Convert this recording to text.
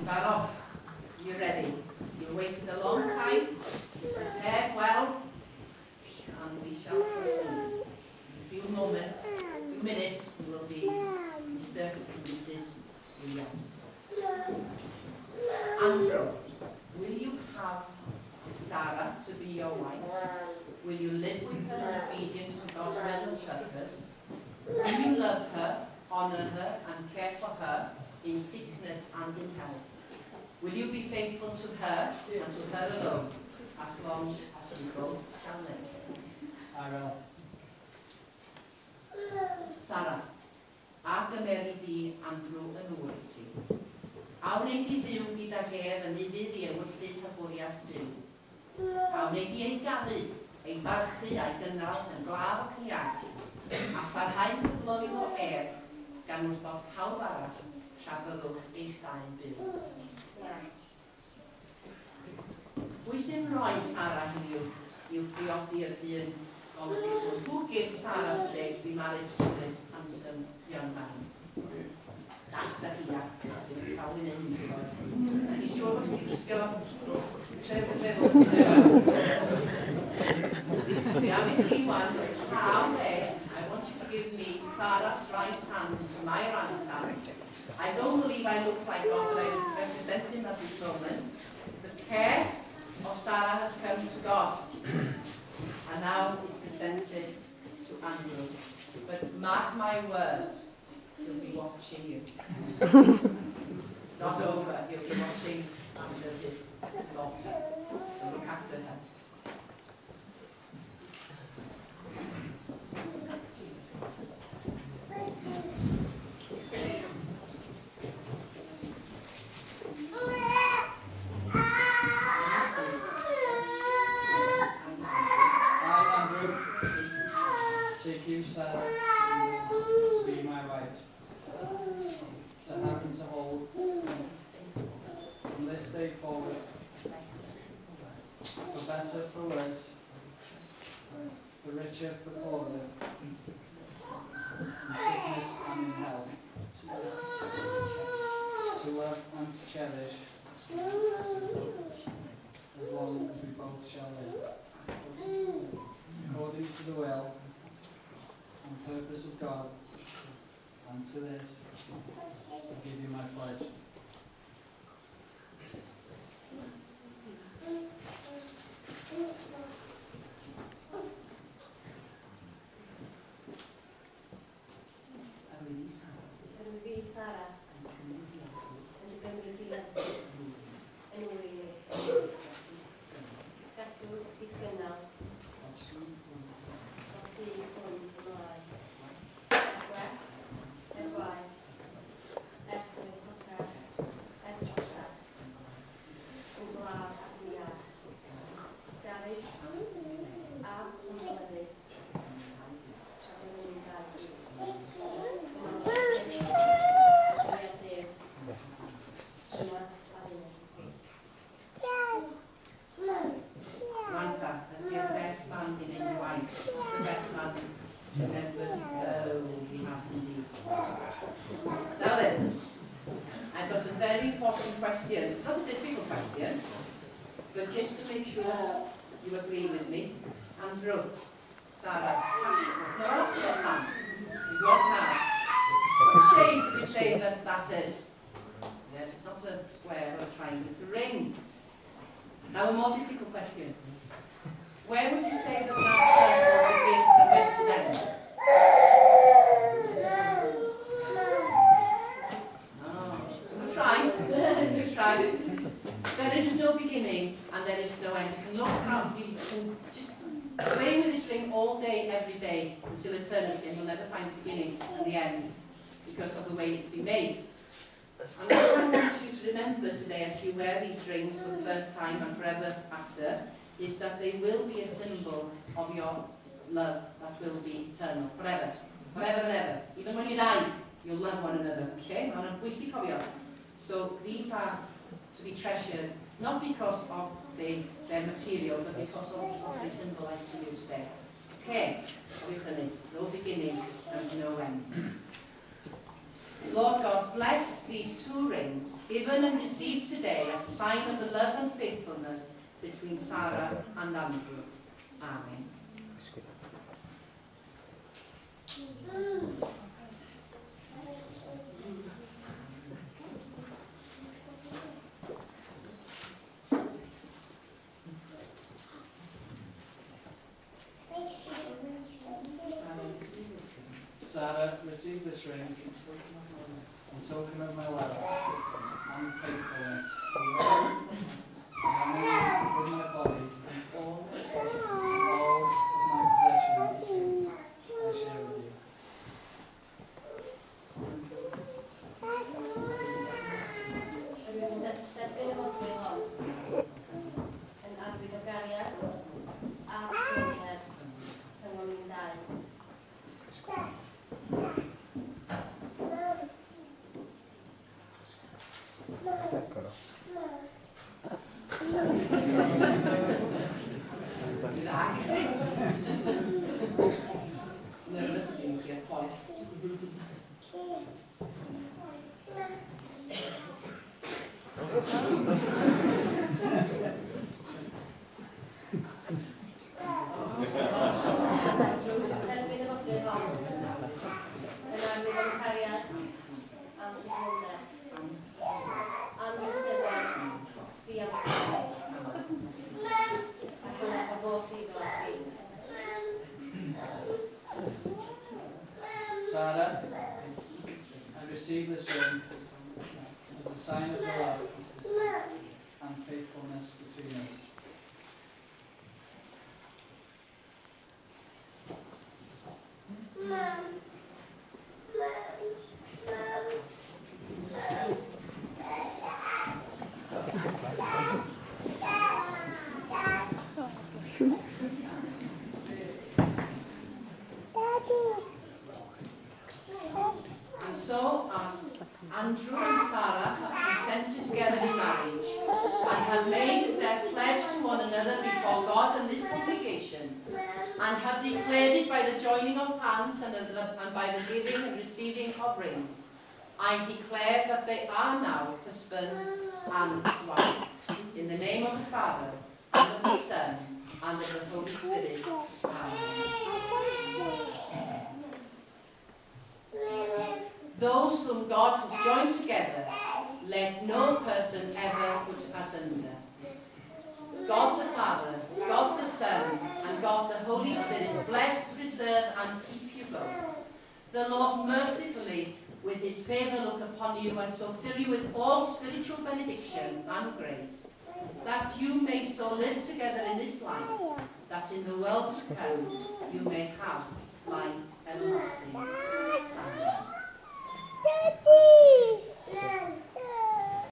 Barod, you ready? You waited a long time, prepared well, and we shall proceed. In a few minutes, we will be Mr. and Mrs. Williams. Andrew, will you have Sarah to be your wife? Will you live with her in obedience to God's will and purpose? Will you love her, honour her, and care for her in sickness and in health? Will you be faithful to her and to her alone, as long as you both shall live? I will. Sarah, a gymeru di Andrew yn ŵr i ti. A wneud i fyw gyda ef yn ufudd i ewyllus a bwriad Duw. A wneud i ei gaddu, ei barchu a'i gynnal yn glaf ac yn iach, a pharhau'n ffyddloi o gan wrthod pawb arall tra byddwch eich dau yn byw. Pwy sy'n rhoi Sarah i'w priodi'r dyn golygu? So who gives Sarah today to be married to this handsome young man? That's the here. Cael yn un, boys. Are you sure what you just go? I want you to give me Sarah's right hand to my right hand. I don't believe I look like God, but I represent him at this moment. The care of Sarah has come to God, and now it's presented to Andrew. But mark my words, he'll be watching you. It's not over, he'll be watching after this daughter. So look after her. Sarah to be my wife, to have and to hold from this day forward, for better, for worse, for richer, for poorer, in sickness and in health, to love and to cherish, as long as we both shall live, according to the will and purpose of God, and to this I give you my pledge. Now then, I've got a very important question. It's not a difficult question, but just to make sure you agree with me. Andrew, Sarah, no, that's your hand. Your hand. What shape would you say that is? Yes, it's not a square or a triangle, it's a ring. Now a more difficult question. Where would you say that circle begins and where does it end? Good try. There is no beginning and there is no end. You can look around, you can just play with this ring all day, every day, until eternity, and you'll never find the beginning and the end because of the way it's been made. And what I want you to remember today as you wear these rings for the first time and forever after is that they will be a symbol of your love that will be eternal, forever, forever and ever. Even when you die, you'll love one another, okay? So these are to be treasured, not because of their material, but because of what they symbolize to you today. Okay, no beginning and no end. Lord God, bless these 2 rings, given and received today as a sign of the love and faithfulness between Sarah and Andrew. Amen. Sarah, receive this ring in token of my love and faithfulness. And with my body, all of my possessions, I share with you. Derbyn y modwyl yn arwydd o gariad a chwilder rhwng ni'n dau. Nervous ydyn chi, poeth. Derbyn y modwyl hon yn arwydd o cariad am chwilder. Am chwilder ddiamser. A hwnna o bob ffydd o'r ffydd. Sarah, I receive this ring as a sign of the love and faithfulness between us. And so, as Andrew and Sarah have consented together in marriage and have made their pledge to one another before God and this congregation, and have declared it by the joining of hands and by the giving and receiving of rings, I declare that they are now husband and wife. In the name of the Father, and of the Son, and of the Holy Spirit. Amen. Those whom God has joined together, let no person ever put asunder. God the Father, God the Son, and God the Holy Spirit bless, preserve, and keep you both. The Lord mercifully, with his favour, look upon you and so fill you with all spiritual benediction and grace, that you may so live together in this life, that in the world to come you may have life everlasting.